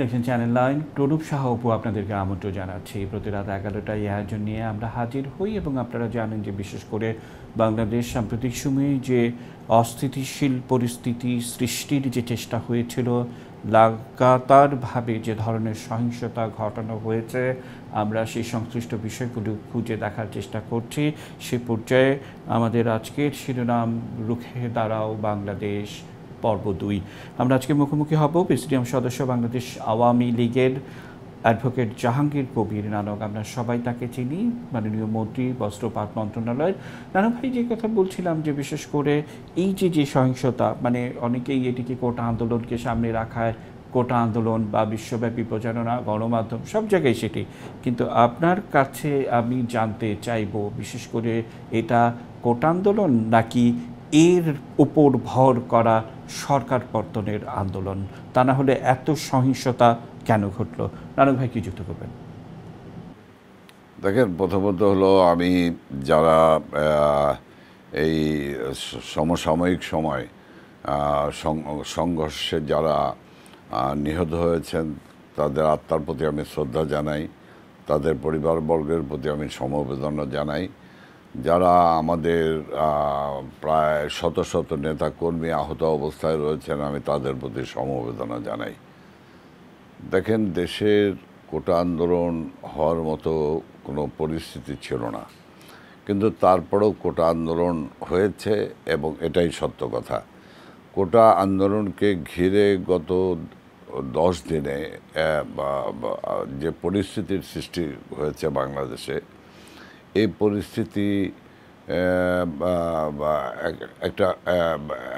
দেখছেন চ্যানেল 9। প্রণব সাহা অপু আপনাদেরকে আমন্ত্রণ জানাচ্ছি। প্রতি রাত 11টায় এই আয়োজন নিয়ে আমরা হাজির হই এবং আপনারা জানেন যে বিশেষ করে বাংলাদেশ সাম্প্রতিক সময়ে যে অস্থিতিশীল পরিস্থিতি সৃষ্টির যে চেষ্টা হয়েছিল, লাগাতারভাবে যে ধরনের সহিংসতা ঘটানো হয়েছে, আমরা সেই সংশ্লিষ্ট বিষয়গুলো খুঁজে দেখার চেষ্টা করছি। সে পর্যায়ে আমাদের আজকের শিরোনাম রুখে দাঁড়াও বাংলাদেশ পর্ব 2। আমরা আজকে মুখোমুখি হব প্রেসিডিয়াম সদস্য বাংলাদেশ আওয়ামী লীগের অ্যাডভোকেট জাহাঙ্গীর কবির নানক। আমরা সবাই তাকে চিনি, মাননীয় মন্ত্রী, বস্ত্র পাট মন্ত্রণালয়ের। নানক ভাই, যে কথা বলছিলাম যে বিশেষ করে এই যে সহিংসতা, মানে অনেকেই এটিকে কোটা আন্দোলনকে সামনে রাখায় কোটা আন্দোলন বা বিশ্বব্যাপী প্রচারণা, গণমাধ্যম সব জায়গায় সেটি, কিন্তু আপনার কাছে আমি জানতে চাইব বিশেষ করে এটা কোটা আন্দোলন নাকি এর উপর ভর করা সরকার পতনের আন্দোলন? তা না হলে এত সহিংসতা কেন ঘটলো? নানক ভাই, কি যুক্ত করবেন? দেখেন, প্রথমত হলো আমি যারা এই সমসাময়িক সময় সংঘর্ষে যারা নিহত হয়েছেন তাদের আত্মার প্রতি আমি শ্রদ্ধা জানাই, তাদের পরিবারবর্গের প্রতি আমি সমবেদনা জানাই। যারা আমাদের প্রায় শত শত নেতাকর্মী আহত অবস্থায় রয়েছেন, আমি তাদের প্রতি সমবেদনা জানাই। দেখেন, দেশের কোটা আন্দোলন হওয়ার মতো কোনো পরিস্থিতি ছিল না, কিন্তু তারপরেও কোটা আন্দোলন হয়েছে এবং এটাই সত্য কথা। কোটা আন্দোলনকে ঘিরে গত 10 দিনে যে পরিস্থিতির সৃষ্টি হয়েছে বাংলাদেশে, এই পরিস্থিতি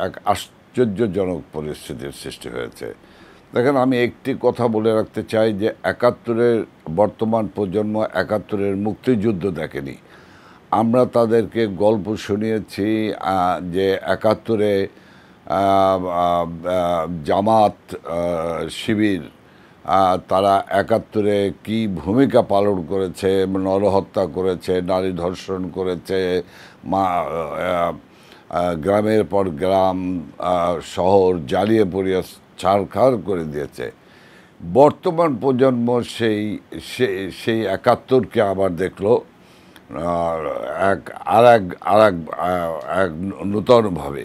এক আশ্চর্যজনক পরিস্থিতির সৃষ্টি হয়েছে। দেখেন, আমি একটি কথা বলে রাখতে চাই যে 71-এর বর্তমান প্রজন্ম 71-এর মুক্তিযুদ্ধ দেখেনি। আমরা তাদেরকে গল্প শুনিয়েছি যে 71-এ জামাত শিবির তারা 71-এ কী ভূমিকা পালন করেছে, নরহত্যা করেছে, নারী ধর্ষণ করেছে, গ্রামের পর গ্রাম শহর জ্বালিয়ে পুড়িয়ে ছারখার করে দিয়েছে। বর্তমান প্রজন্ম সেই 71-কে আবার দেখলো এক নূতনভাবে।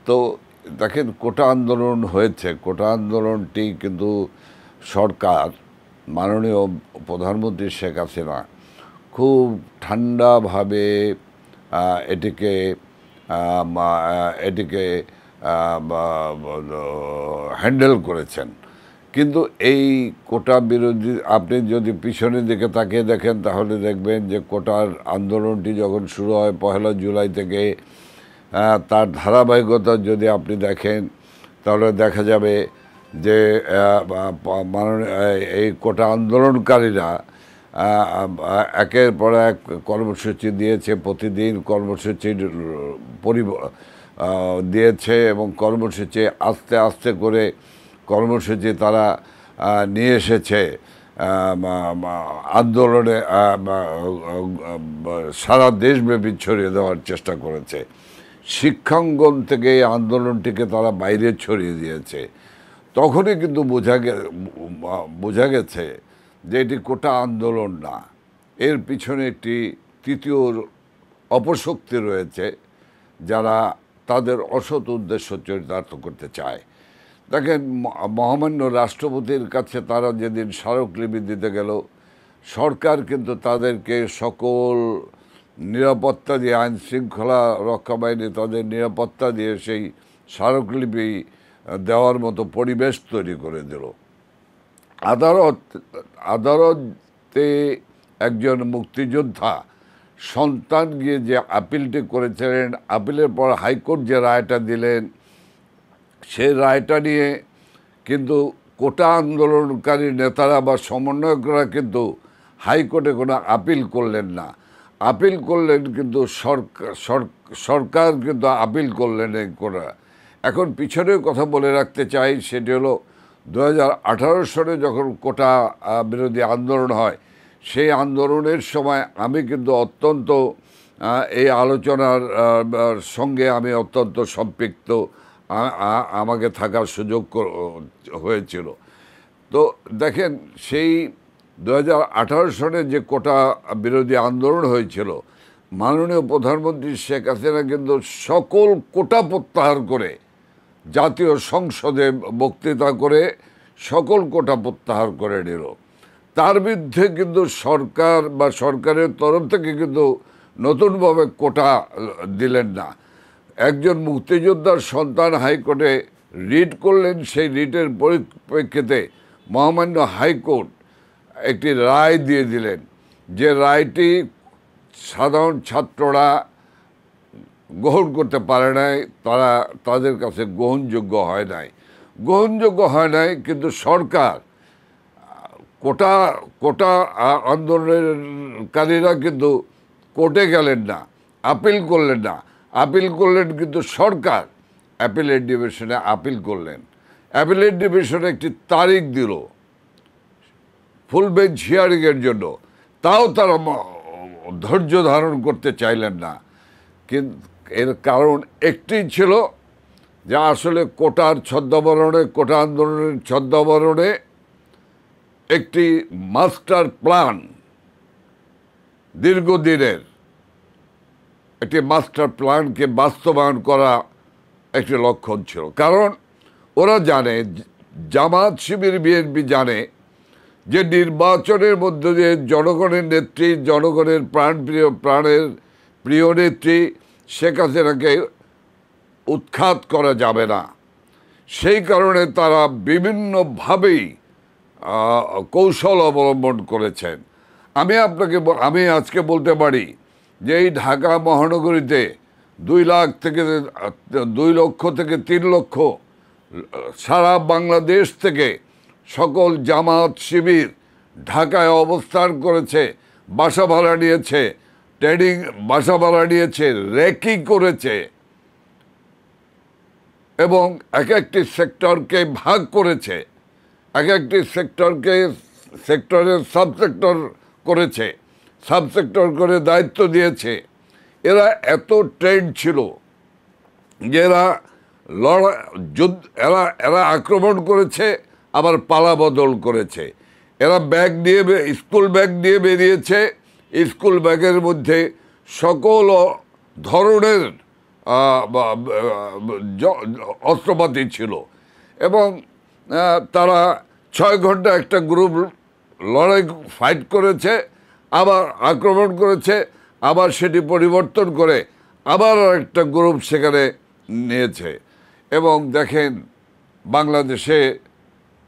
তো দেখেন, কোটা আন্দোলন হয়েছে, কোটা আন্দোলনটি কিন্তু সরকার, মাননীয় প্রধানমন্ত্রী শেখ হাসিনা খুব ঠান্ডাভাবে এটিকে হ্যান্ডেল করেছেন। কিন্তু এই কোটা বিরোধী, আপনি যদি পিছনের দিকে তাকিয়ে দেখেন তাহলে দেখবেন যে কোটার আন্দোলনটি যখন শুরু হয় 1 জুলাই থেকে, তার ধারাবাহিকতা যদি আপনি দেখেন তাহলে দেখা যাবে যে এই কোটা আন্দোলনকারীরা একের পর এক কর্মসূচি দিয়েছে, প্রতিদিন কর্মসূচির দিয়েছে এবং কর্মসূচি আস্তে আস্তে করে কর্মসূচি তারা নিয়ে এসেছে আন্দোলনে, সারা দেশব্যাপী ছড়িয়ে দেওয়ার চেষ্টা করেছে। শিক্ষাঙ্গন থেকে এই আন্দোলনটিকে তারা বাইরে ছড়িয়ে দিয়েছে। তখনই কিন্তু বোঝা গেছে যে এটি কোটা আন্দোলন না, এর পিছনে একটি তৃতীয় অপশক্তি রয়েছে যারা তাদের অসৎ উদ্দেশ্য চরিতার্থ করতে চায়। দেখেন, মহামান্য রাষ্ট্রপতির কাছে তারা যেদিন স্মারকলিপি দিতে গেল, সরকার কিন্তু তাদেরকে সকল নিরাপত্তা দিয়ে, আইন শৃঙ্খলা রক্ষা বাহিনী তাদের নিরাপত্তা দিয়ে সেই স্মারকলিপি দেওয়ার মতো পরিবেশ তৈরি করে দিল। আদালতে একজন মুক্তিযোদ্ধা সন্তান গিয়ে যে আপিলটি করেছিলেন, আপিলের পর হাইকোর্ট যে রায়টা দিলেন, সেই রায়টা নিয়ে কিন্তু কোটা আন্দোলনকারী নেতারা বা সমন্বয়করা কিন্তু হাইকোর্টে কোনো আপিল করলেন না। আপিল করলেন কিন্তু সরকার কিন্তু আপিল করলেন এই কোটা। এখন পিছনের কথা বলে রাখতে চাই, সেটি হলো 2018 সালে যখন কোটা বিরোধী আন্দোলন হয়, সেই আন্দোলনের সময় আমি কিন্তু অত্যন্ত এই আলোচনার সঙ্গে আমি অত্যন্ত সম্পৃক্ত, আমাকে থাকার সুযোগ হয়েছিল। তো দেখেন সেই 2018 সনে যে কোটা বিরোধী আন্দোলন হয়েছিল, মাননীয় প্রধানমন্ত্রী শেখ হাসিনা কিন্তু সকল কোটা প্রত্যাহার করে জাতীয় সংসদে বক্তৃতা করে সকল কোটা প্রত্যাহার করে নিল। তার বিরুদ্ধে কিন্তু সরকার বা সরকারের তরফ থেকে কিন্তু নতুনভাবে কোটা দিলেন না। একজন মুক্তিযোদ্ধার সন্তান হাইকোর্টে রিট করলেন, সেই রিটের পরিপ্রেক্ষিতে মহামান্য হাইকোর্ট একটি রায় দিয়ে দিলেন, যে রায়টি সাধারণ ছাত্ররা গ্রহণ করতে পারে নাই, তাদের কাছে গ্রহণযোগ্য হয় নাই। কিন্তু সরকার কোটা আন্দোলনকারীরা কিন্তু কোর্টে গেলেন না, আপিল করলেন কিন্তু সরকার অ্যাপিলেট ডিভিশনে আপিল করলেন। অ্যাপিলেট ডিভিশনে একটি তারিখ দিল ফুল বেঞ্চ হিয়ারিংয়ের জন্য, তাও তারা ধৈর্য ধারণ করতে চাইলেন না। কিন্তু এর কারণ একটি ছিল যে আসলে কোটা আন্দোলনের ছদ্মাবরণে একটি মাস্টার প্ল্যান, দীর্ঘদিনের একটি মাস্টার প্ল্যানকে বাস্তবায়ন করা একটি লক্ষণ ছিল। কারণ ওরা জানে, জামাত শিবির বিএনপি জানে যে নির্বাচনের মধ্য দিয়ে জনগণের নেত্রী, জনগণের প্রাণের প্রিয় নেত্রী শেখ হাসিনাকে উৎখাত করা যাবে না। সেই কারণে তারা বিভিন্নভাবেই কৌশল অবলম্বন করেছেন। আমি আজকে বলতে পারি যে এই ঢাকা মহানগরীতে 2 লক্ষ থেকে 3 লক্ষ সারা বাংলাদেশ থেকে সকল জামাত শিবির ঢাকায় অবস্থান করেছে, বাসা ভাড়া নিয়েছে, র্যাকি করেছে এবং এক একটি সেক্টরকে ভাগ করেছে, সেক্টরের সাবসেক্টর করে দায়িত্ব দিয়েছে। এরা এত ট্রেন্ড ছিল যে এরা আক্রমণ করেছে, আবার পালা বদল করেছে। এরা স্কুল ব্যাগ নিয়ে বেরিয়েছে, স্কুল ব্যাগের মধ্যে সকল ধরনের অস্ত্রপাতি ছিল এবং তারা 6 ঘন্টা একটা গ্রুপ ফাইট করেছে, আবার আক্রমণ করেছে, আবার সেটি পরিবর্তন করে আবার একটা গ্রুপ সেখানে নিয়েছে। এবং দেখেন বাংলাদেশে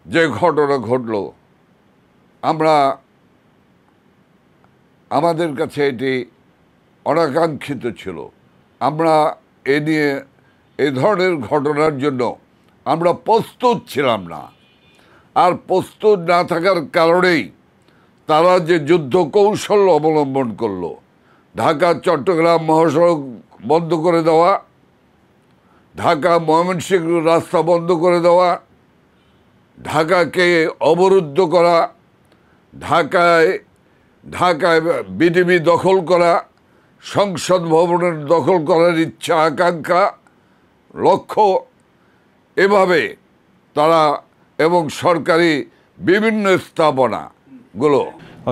যে ঘটনা ঘটল, আমাদের কাছে এটি অনাকাঙ্ক্ষিত ছিল। আমরা এই ধরনের ঘটনার জন্য আমরা প্রস্তুত ছিলাম না। আর প্রস্তুত না থাকার কারণেই তারা যে যুদ্ধ কৌশল অবলম্বন করলো, ঢাকা চট্টগ্রাম মহাসড়ক বন্ধ করে দেওয়া, ঢাকা ময়মনসিংহ রাস্তা বন্ধ করে দেওয়া, ঢাকাকে অবরুদ্ধ করা, ঢাকায় বিডিবি দখল করা, সংসদ ভবনের দখল করার ইচ্ছা আকাঙ্ক্ষা লক্ষ্য, এভাবে তারা এবং সরকারি বিভিন্ন স্থাপনাগুলো।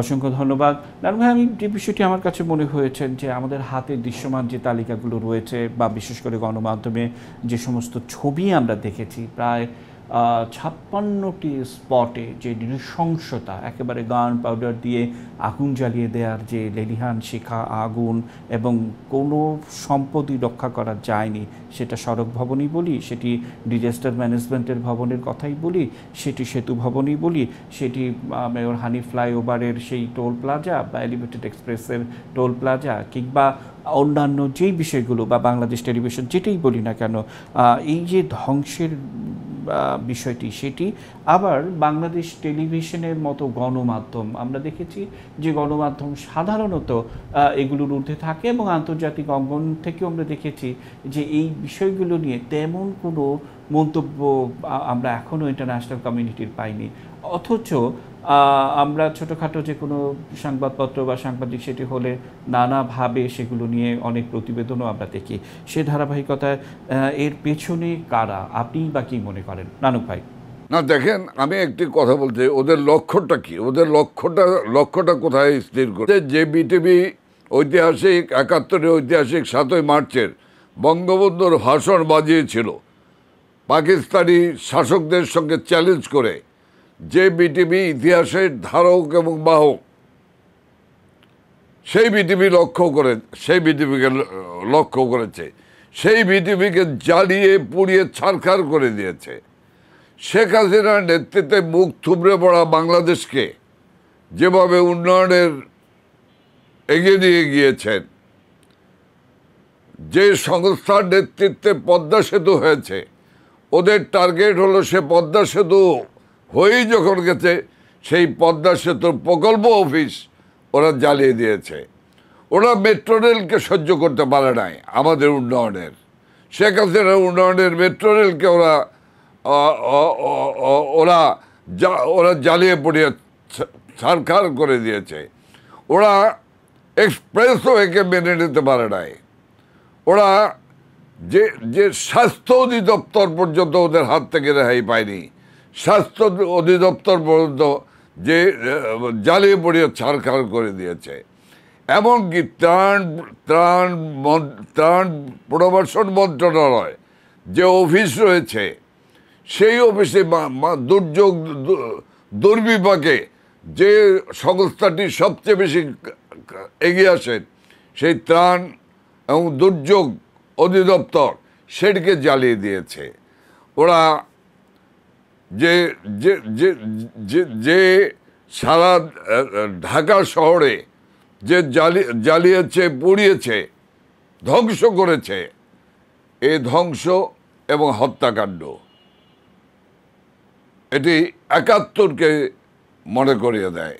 অসংখ্য ধন্যবাদ নানু ভাই। আমি যে বিষয়টি আমার কাছে মনে হয়েছে যে আমাদের হাতে দৃশ্যমান যে তালিকাগুলো রয়েছে বা বিশেষ করে গণমাধ্যমে যে সমস্ত ছবি আমরা দেখেছি, প্রায় 56টি স্পটে যে নৃশংসতা, একেবারে গান পাউডার দিয়ে আগুন জ্বালিয়ে দেওয়ার যে লেলিহান শিখা আগুন, এবং কোনো সম্পদই রক্ষা করা যায়নি। সেটা সড়ক ভবনই বলি, সেটি ডিজাস্টার ম্যানেজমেন্টের ভবনের কথাই বলি, সেটি সেতু ভবনই বলি, সেটি মেয়র হানি ফ্লাইওভারের সেই টোল প্লাজা বা এলিভেটেড এক্সপ্রেসের টোল প্লাজা, কিংবা অন্যান্য যেই বিষয়গুলো বা বাংলাদেশ টেলিভিশন যেটাই বলি না কেন, এই যে ধ্বংসের বিষয়টি, সেটি আবার বাংলাদেশ টেলিভিশনের মতো গণমাধ্যম আমরা দেখেছি যে গণমাধ্যম সাধারণত এগুলোর ঊর্ধ্বে থাকে, এবং আন্তর্জাতিক অঙ্গন থেকেও আমরা দেখেছি যে এই বিষয়গুলো নিয়ে তেমন কোনো মন্তব্য আমরা এখনও ইন্টারন্যাশনাল কমিউনিটির পাইনি। অথচ আমরা ছোটোখাটো যে কোনো সংবাদপত্র বা সাংবাদিক সেটি হলে নানাভাবে সেগুলো নিয়ে অনেক প্রতিবেদনও আমরা দেখি। সে ধারাবাহিকতায় এর পেছনে কারা, আপনি বা কী মনে করেন নানক ভাই? না দেখেন, আমি একটি কথা বলতে, ওদের লক্ষ্যটা কি, ওদের লক্ষ্যটা কোথায় স্থির করছে? যে বিটিভি ঐতিহাসিক ৭১-এর ঐতিহাসিক ৭ই মার্চের বঙ্গবন্ধুর ভাষণ বাজিয়েছিল পাকিস্তানি শাসকদের সঙ্গে চ্যালেঞ্জ করে, যে বিটিভি ইতিহাসের ধারক এবং বাহক, সেই বিটিভিকে লক্ষ্য করেছে, সেই বিটিভিকে জ্বালিয়ে পুড়িয়ে ছারখার করে দিয়েছে। শেখ হাসিনার নেতৃত্বে মুখ থুবড়ে পড়া বাংলাদেশকে যেভাবে উন্নয়নের এগিয়ে নিয়ে গিয়েছেন, যে সংস্থার নেতৃত্বে পদ্মা সেতু হয়েছে, ওদের টার্গেট হলো সে পদ্মা সেতু হয়েই যখন গেছে, সেই পদ্মা সেতুর প্রকল্প অফিস ওরা জ্বালিয়ে দিয়েছে। ওরা মেট্রো রেলকে সহ্য করতে পারে নাই আমাদের উন্নয়নের, শেখ হাসিনার উন্নয়নের মেট্রো রেলকে ওরা জ্বালিয়ে পুড়িয়ে ছারখার করে দিয়েছে। ওরা এক্সপ্রেসওয়েকে মেনে নিতে পারে নাই। ওরা যে স্বাস্থ্য অধিদপ্তর পর্যন্ত ওদের হাত থেকে রেহাই পায়নি। স্বাস্থ্য অধিদপ্তর পর্যন্ত যে জ্বালিয়ে পুড়িয়ে ছারখার করে দিয়েছে। এমনকি ত্রাণ প্রবাসন মন্ত্রণালয় যে অফিস রয়েছে, সেই অফিসে দুর্বিপাকে যে সংস্থাটি সবচেয়ে বেশি এগিয়ে আসেন, সেই ত্রাণ এবং দুর্যোগ অধিদপ্তর, সেটিকে জ্বালিয়ে দিয়েছে। ওরা যে সারা ঢাকা শহরে যে জ্বালিয়েছে, পুড়িয়েছে, ধ্বংস করেছে, এই ধ্বংস এবং হত্যাকাণ্ড এটি ৭১-কে মনে করিয়ে দেয়।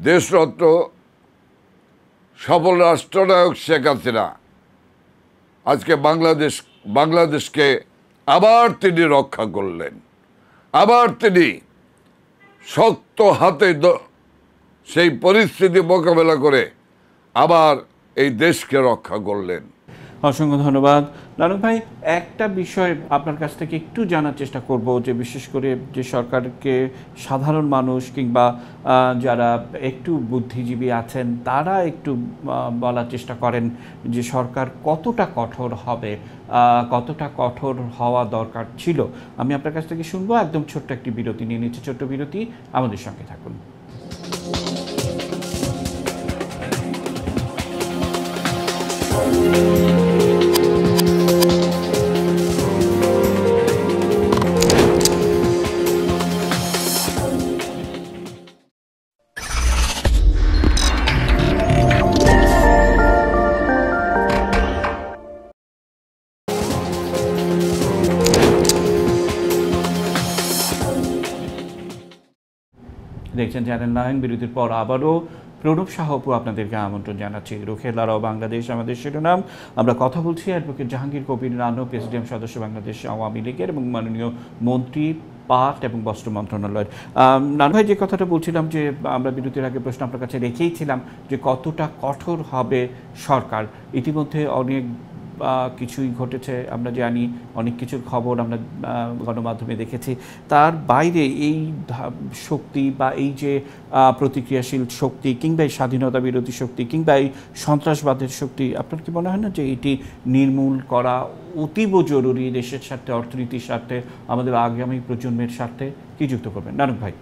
দেশরত্ন সফল রাষ্ট্রনায়ক শেখ হাসিনা আজকে বাংলাদেশকে আবার তিনি রক্ষা করলেন। আবার তিনি শক্ত হাতে সেই পরিস্থিতি মোকাবেলা করে আবার এই দেশকে রক্ষা করলেন। অসংখ্য ধন্যবাদ নানক ভাই। একটা বিষয় আপনার কাছ থেকে একটু জানার চেষ্টা করব, যে বিশেষ করে যে সরকারকে সাধারণ মানুষ কিংবা যারা একটু বুদ্ধিজীবী আছেন তারা একটু বলার চেষ্টা করেন যে সরকার কতটা কঠোর হবে, কতটা কঠোর হওয়া দরকার ছিল। আমি আপনার কাছ থেকে শুনবো। একদম ছোট্ট একটি বিরতি নিয়ে নিচ্ছে, ছোট্ট বিরতি, আমাদের সঙ্গে থাকুন। দেখছেন চ্যানেল 9। বিরতির পর আবারও প্রণব সাহাপু আপনাদেরকে আমন্ত্রণ জানাচ্ছি। রুখে দাঁড়াও বাংলাদেশ আমাদের শিরোনাম। আমরা কথা বলছি অ্যাডভোকেট জাহাঙ্গীর কবির রানো, প্রেসিডিয়াম সদস্য বাংলাদেশ আওয়ামী লীগের এবং মাননীয় মন্ত্রী পাট এবং বস্ত্র মন্ত্রণালয়ের। নানু ভাই, যে কথাটা বলছিলাম যে আমরা বিরতির আগে প্রশ্ন আপনার কাছে রেখেইছিলাম যে কতটা কঠোর হবে সরকার। ইতিমধ্যে অনেক কিছুই ঘটেছে, আমরা জানি, অনেক কিছুর খবর আমরা গণমাধ্যমে দেখেছি। তার বাইরে এই শক্তি বা এই যে প্রতিক্রিয়াশীল শক্তি কিংবা এই স্বাধীনতা বিরোধী শক্তি কিংবা এই সন্ত্রাসবাদের শক্তি, আপনার কি মনে হয় না যে এটি নির্মূল করা অতীব জরুরি দেশের স্বার্থে, অর্থনীতির স্বার্থে, আমাদের আগামী প্রজন্মের স্বার্থে? কি যুক্ত করবেন নানক ভাই?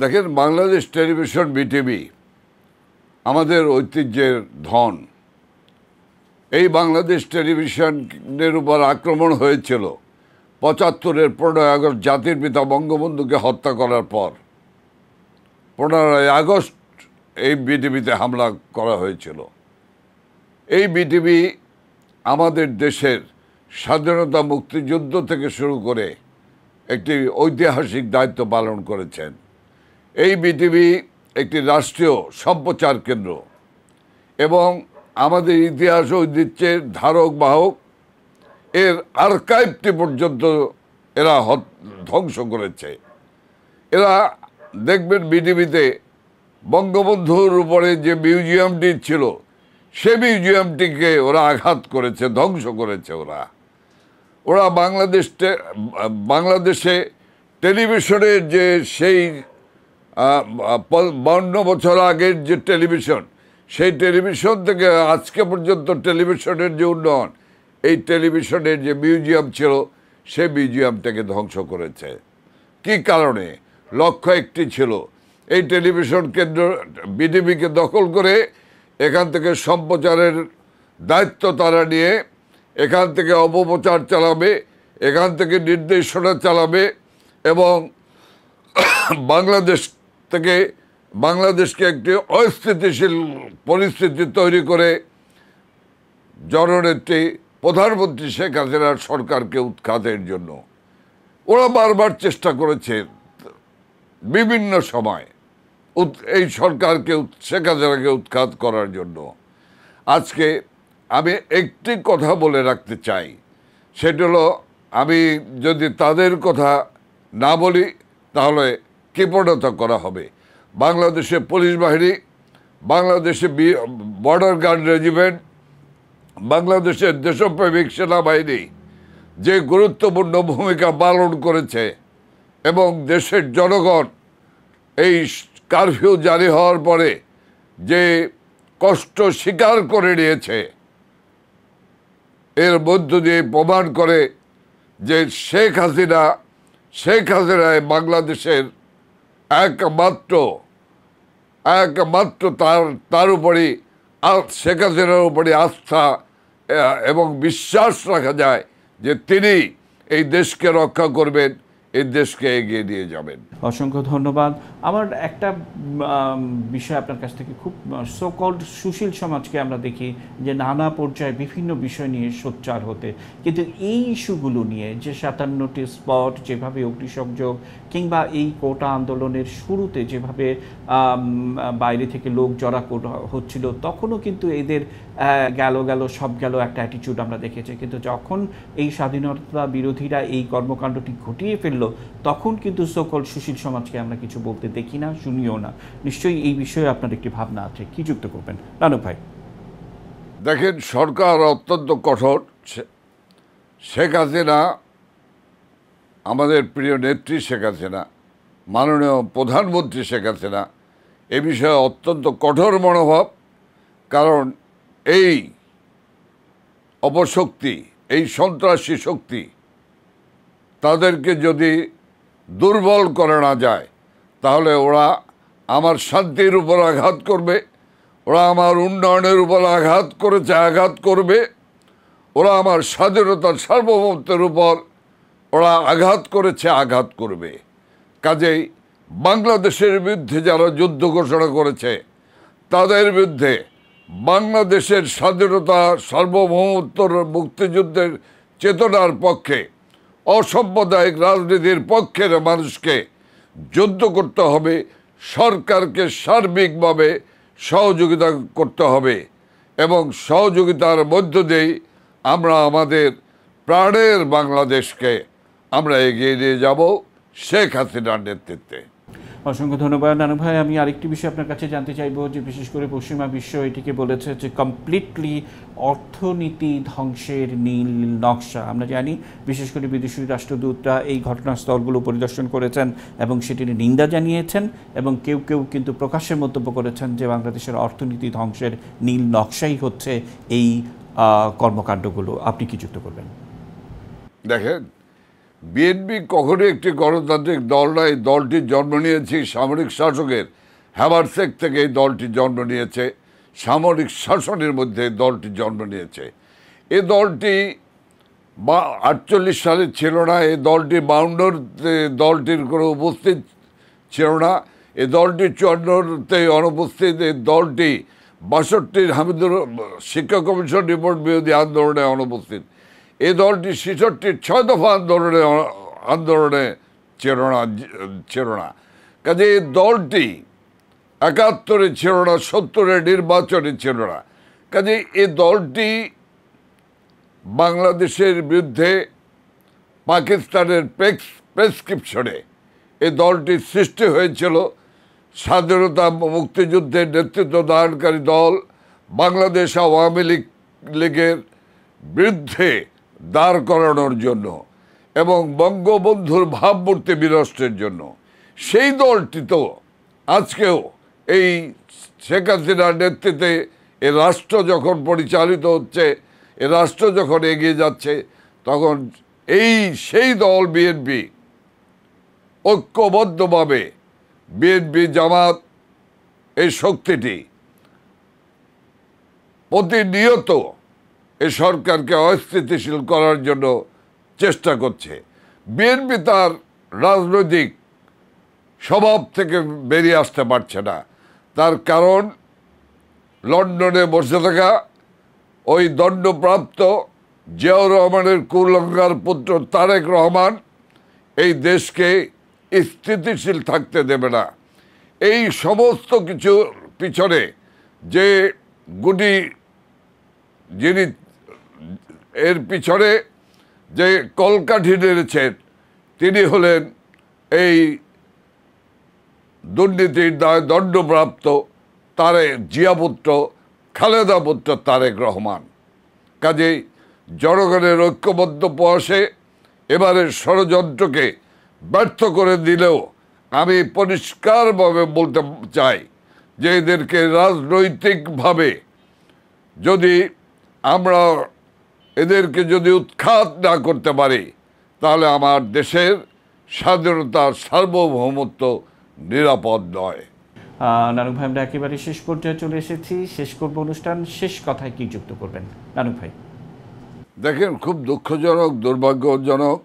দেখেন, বাংলাদেশ টেলিভিশন বিটিভি আমাদের ঐতিহ্যের ধন। এই বাংলাদেশ টেলিভিশনের উপর আক্রমণ হয়েছিল ৭৫-এর ১৫ই আগস্ট জাতির পিতা বঙ্গবন্ধুকে হত্যা করার পর। ১৫ই আগস্ট এই বিটিভিতে হামলা করা হয়েছিল। এই বিটিভি আমাদের দেশের স্বাধীনতা মুক্তিযুদ্ধ থেকে শুরু করে একটি ঐতিহাসিক দায়িত্ব পালন করেছেন। এই বিটিভি একটি রাষ্ট্রীয় সম্প্রচার কেন্দ্র এবং আমাদের ইতিহাস ঐতিহ্যের ধারক বাহক। এর আর্কাইভটি পর্যন্ত এরা ধ্বংস করেছে। এরা দেখবেন বিটিভিতে বঙ্গবন্ধুর উপরে যে মিউজিয়ামটি ছিল, সে মিউজিয়ামটিকে ওরা আঘাত করেছে, ধ্বংস করেছে ওরা। ওরা বাংলাদেশে টেলিভিশনের যে সেই 52 বছর আগের যে টেলিভিশন, সেই টেলিভিশন থেকে আজকে পর্যন্ত টেলিভিশনের যে উন্নয়ন, এই টেলিভিশনের যে মিউজিয়াম ছিল সেই মিউজিয়ামটাকে ধ্বংস করেছে। কি কারণে? লক্ষ্য একটি ছিল, এই টেলিভিশন কেন্দ্র বিটিভিকে দখল করে এখান থেকে সম্প্রচারের দায়িত্ব তারা নিয়ে এখান থেকে অপপ্রচার চালাবে, এখান থেকে নির্দেশনা চালাবে এবং বাংলাদেশকে একটি অস্থিতিশীল পরিস্থিতি তৈরি করে জননেত্রী প্রধানমন্ত্রী শেখ হাসিনার সরকারকে উৎখাতের জন্য ওরা বারবার চেষ্টা করেছে বিভিন্ন সময় এই সরকারকে, শেখ হাসিনাকে উৎখাত করার জন্য। আজকে আমি একটি কথা বলে রাখতে চাই, সেটা হলো, আমি যদি তাদের কথা না বলি তাহলে কৃপণতা করা হবে। বাংলাদেশের পুলিশ বাহিনী, বাংলাদেশের বর্ডার গার্ড রেজিমেন্ট, বাংলাদেশের দেশপ্রেমিক সেনাবাহিনী যে গুরুত্বপূর্ণ ভূমিকা পালন করেছে এবং দেশের জনগণ এই কারফিউ জারি হওয়ার পরে যে কষ্ট স্বীকার করে নিয়েছে, এর মধ্য দিয়ে প্রমাণ করে যে শেখ হাসিনায় বাংলাদেশের একমাত্র তার উপরই শেখ হাসিনার উপরই আস্থা এবং বিশ্বাস রাখা যায় যে তিনি এই দেশকে রক্ষা করবেন, এই দেশকে এগিয়ে নিয়ে যাবেন। অসংখ্য ধন্যবাদ। আমার একটা বিষয় আপনার কাছ থেকে, খুব সোকল্ড সুশীল সমাজকে আমরা দেখি যে নানা পর্যায়ে বিভিন্ন বিষয় নিয়ে সোচ্চার হতে, কিন্তু এই ইস্যুগুলো নিয়ে যে 57টি স্পট, যেভাবে অগ্নিসংযোগ কিংবা এই কোটা আন্দোলনের শুরুতে যেভাবে বাইরে থেকে লোক জড়া হচ্ছিল, তখনও কিন্তু এদের গেল সব গেল একটা অ্যাটিটিউড আমরা দেখেছি। কিন্তু যখন এই স্বাধীনতা বিরোধীরা এই কর্মকাণ্ডটি ঘটিয়ে ফেললো, তখন কিন্তু সোকল্ড সুশীল সমাজকে আমরা কিছু বলতে দেখি না, শুনিও না। নিশ্চয়ই এই বিষয়ে আপনার একটি ভাবনা আছে, কি যুক্ত করবেন রানু ভাই? দেখেন, সরকার অত্যন্ত কঠোর। শেখ হাসিনা, আমাদের প্রিয় নেত্রী শেখ হাসিনা, মাননীয় প্রধানমন্ত্রী শেখ হাসিনা, এ বিষয়ে অত্যন্ত কঠোর মনোভাব। কারণ এই অপশক্তি, এই সন্ত্রাসী শক্তি, তাদেরকে যদি দুর্বল করে না যায় তাহলে ওরা আমার শান্তির উপর আঘাত করবে, ওরা আমার উন্নয়নের উপর আঘাত করবে, ওরা আমার স্বাধীনতার সার্বভৌমত্বের উপর ওরা আঘাত করবে। কাজেই বাংলাদেশের বিরুদ্ধে যারা যুদ্ধ ঘোষণা করেছে, তাদের বিরুদ্ধে বাংলাদেশের স্বাধীনতা, সার্বভৌমত্ব, মুক্তিযুদ্ধের চেতনার পক্ষে, অসাম্প্রদায়িক রাজনীতির পক্ষের মানুষকে যুদ্ধ করতে হবে, সরকারকে সার্বিকভাবে সহযোগিতা করতে হবে এবং সহযোগিতার মধ্য দিয়েই আমরা আমাদের প্রাণের বাংলাদেশকে আমরা এগিয়ে নিয়ে যাব শেখ হাসিনার নেতৃত্বে। অসংখ্য ধন্যবাদ নানু ভাই। আমি আরেকটি বিষয় আপনার কাছে জানতে চাইবো, যে বিশেষ করে পশ্চিমা বিশ্ব এটিকে বলেছে যে কমপ্লিটলি অর্থনীতি ধ্বংসের নীল নকশা। আমরা জানি বিশেষ করে বিদেশি রাষ্ট্রদূতরা এই ঘটনাস্থলগুলো পরিদর্শন করেছেন এবং সেটির নিন্দা জানিয়েছেন, এবং কেউ কেউ কিন্তু প্রকাশ্যে মন্তব্য করেছেন যে বাংলাদেশের অর্থনীতি ধ্বংসের নীল নকশাই হচ্ছে এই কর্মকাণ্ডগুলো। আপনি কি যুক্ত করবেন? দেখেন, বিএনপি কখনোই একটি গণতান্ত্রিক দল নয়। এই দলটির জন্ম নিয়েছে সামরিক শাসকের হ্যামারসেক থেকে। এই দলটি জন্ম নিয়েছে সামরিক শাসনের মধ্যে, এই দলটি জন্ম নিয়েছে। এই দলটি 48 সালে ছিল না, এই দলটি 52-তে দলটির কোনো উপস্থিত ছিল না, এই দলটি 54-তে অনুপস্থিত। এই দলটি 62-র হামিদুর শিক্ষা কমিশন রিপোর্ট বিরোধী আন্দোলনে অনুপস্থিত। এই দলটি 66-র 6 দফা আন্দোলনে ছিল না। কাজে এই দলটি 71-এ ছিল না, 70-এর নির্বাচনে ছিল না। কাজে এই দলটি বাংলাদেশের বিরুদ্ধে পাকিস্তানের প্রেসক্রিপশনে এই দলটি সৃষ্টি হয়েছিল। স্বাধীনতা মুক্তিযুদ্ধের নেতৃত্ব দানকারী দল বাংলাদেশ আওয়ামী লীগের বিরুদ্ধে দাঁড় করানোর জন্য এবং বঙ্গবন্ধুর ভাবমূর্তি বিনষ্টের জন্য। সেই দলটি তো আজকেও এই শেখ হাসিনার নেতৃত্বে এ রাষ্ট্র যখন পরিচালিত হচ্ছে, এ রাষ্ট্র যখন এগিয়ে যাচ্ছে, তখন সেই দল বিএনপি ঐক্যবদ্ধভাবে বিএনপি জামাত এই শক্তিটি প্রতিনিয়ত এই সরকারকে অস্থিতিশীল করার জন্য চেষ্টা করছে। বিএনপি তার রাজনৈতিক স্বভাব থেকে বেরিয়ে আসতে পারছে না। তার কারণ লন্ডনে বসে থাকা ওই দণ্ডপ্রাপ্ত জিয়াউর রহমানের কুলাঙ্গার পুত্র তারেক রহমান এই দেশকে স্থিতিশীল থাকতে দেবে না। এই সমস্ত কিছুর পিছনে যে গুটি যিনি এর পিছনে যে কলকাঠি নেড়েছেন তিনি হলেন এই দুর্নীতির দায় দণ্ডপ্রাপ্ত জিয়াপুত্র খালেদা পুত্র তারেক রহমান। কাজেই জনগণের ঐক্যবদ্ধ প্রয়াসে এবারের ষড়যন্ত্রকে ব্যর্থ করে দিলেও আমি পরিষ্কারভাবে বলতে চাই যে এদেরকে রাজনৈতিকভাবে যদি আমরা এদেরকে যদি উৎখাত না করতে পারি, তাহলে আমার দেশের স্বাধীনতার সার্বভৌমত্ব নিরাপদ নয়। নানুক ভাই, আমরা একেবারে শেষ পর্যায়ে চলে এসেছি। শেষ করব অনুষ্ঠান, শেষ কথায় কি যুক্ত করবেন নানুক ভাই? দেখেন, খুব দুঃখজনক, দুর্ভাগ্যজনক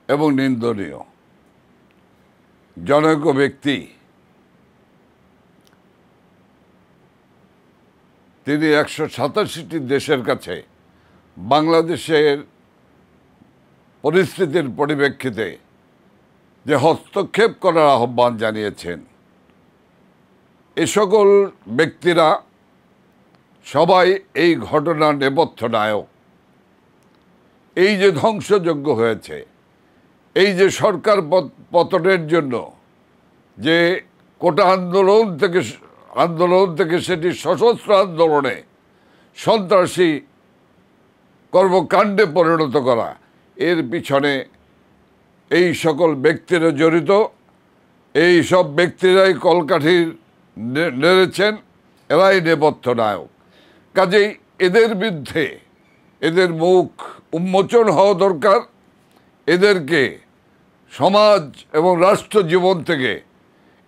এবং নিন্দনীয় জনৈক ব্যক্তি তিনি 187টি দেশের কাছে বাংলাদেশের পরিস্থিতির পরিপ্রেক্ষিতে যে হস্তক্ষেপ করার আহ্বান জানিয়েছেন, এ সকল ব্যক্তিরা সবাই এই ঘটনার নেপথ্য নায়ক। এই যে ধ্বংসযজ্ঞ হয়েছে, এই যে সরকার পতনের জন্য যে কোটা আন্দোলন থেকে সেটি সশস্ত্র আন্দোলনে সন্ত্রাসী কর্মকাণ্ডে পরিণত করা, এর পিছনে এই সকল ব্যক্তিরা জড়িত। এই সব ব্যক্তিরাই কলকাঠির নেড়েছেন, এরাই নেপথ্য নায়ক। কাজেই এদের বিরুদ্ধে এদের মুখ উন্মোচন হওয়া দরকার। এদেরকে সমাজ এবং রাষ্ট্র জীবন থেকে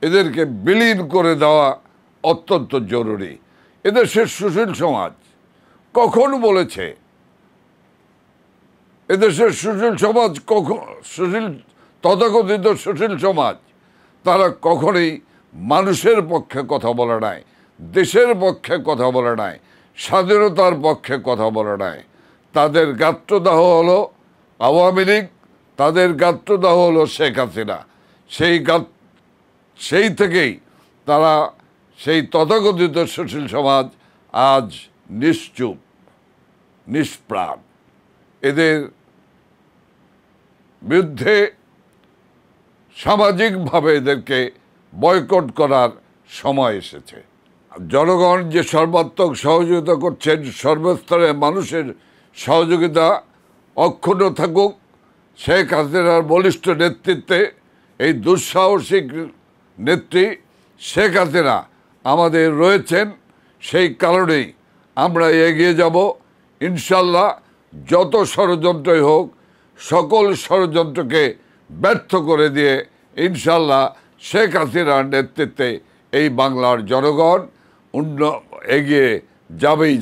এদেরকে বিলীন করে দেওয়া অত্যন্ত জরুরি। এদেশের সুশীল সমাজ কখন বলেছে, এদেশের সুশীল সমাজ তথাকথিত সুশীল সমাজ তারা কখনোই মানুষের পক্ষে কথা বলে নাই, দেশের পক্ষে কথা বলে নাই, স্বাধীনতার পক্ষে কথা বলে নাই। তাদের গাত্রদাহ হলো আওয়ামী লীগ, তাদের গাত্রদাহ হলো শেখ হাসিনা। সেই থেকেই তারা সেই তথাকথিত সুশীল সমাজ আজ নিশ্চুপ, নিষ্প্রাণ। এদের বিরুদ্ধে সামাজিকভাবে এদেরকে বয়কট করার সময় এসেছে। জনগণ যে সর্বাত্মক সহযোগিতা করছেন, সর্বস্তরে মানুষের সহযোগিতা অক্ষুণ্ণ থাকুক। শেখ হাসিনার বলিষ্ঠ নেতৃত্বে এই দুঃসাহসিক নেত্রী শেখ হাসিনা আমাদের রয়েছেন, সেই কারণেই আমরা এগিয়ে যাব ইনশাল্লাহ। যত ষড়যন্ত্রই হোক, সকল ষড়যন্ত্রকে ব্যর্থ করে দিয়ে ইনশাল্লাহ শেখ হাসিনার নেতৃত্বে এই বাংলার জনগণ এগিয়ে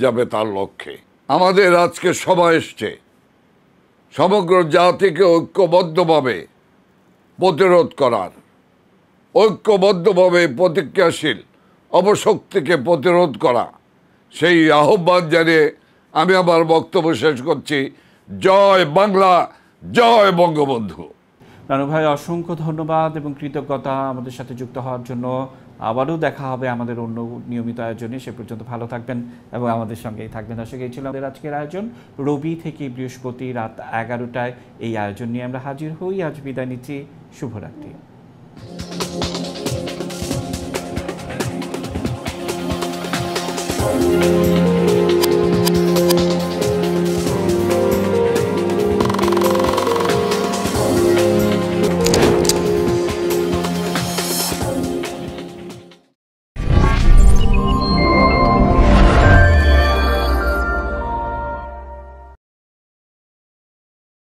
যাবে তার লক্ষ্যে। আমাদের আজকে সময় এসছে সমগ্র জাতিকে ঐক্যবদ্ধভাবে প্রতিরোধ করার, ঐক্যবদ্ধভাবে প্রতিক্রিয়াশীল অপশক্তিকে প্রতিরোধ করা। সেই আহ্বান জানিয়ে আমি আমার বক্তব্য শেষ করছি। জয় বাংলা, জয় বঙ্গবন্ধু। নানু ভাই, অসংখ্য ধন্যবাদ এবং কৃতজ্ঞতা আমাদের সাথে যুক্ত হওয়ার জন্য। আবারও দেখা হবে আমাদের অন্য নিয়মিত আয়োজনে। সে পর্যন্ত ভালো থাকবেন এবং আমাদের সঙ্গেই থাকবেন। দর্শক, এই ছিল আমাদের আজকের আয়োজন। রবি থেকে বৃহস্পতি রাত 11টায় এই আয়োজন নিয়ে আমরা হাজির হই। আজ বিদায় নিচ্ছি। শুভরাত্রি।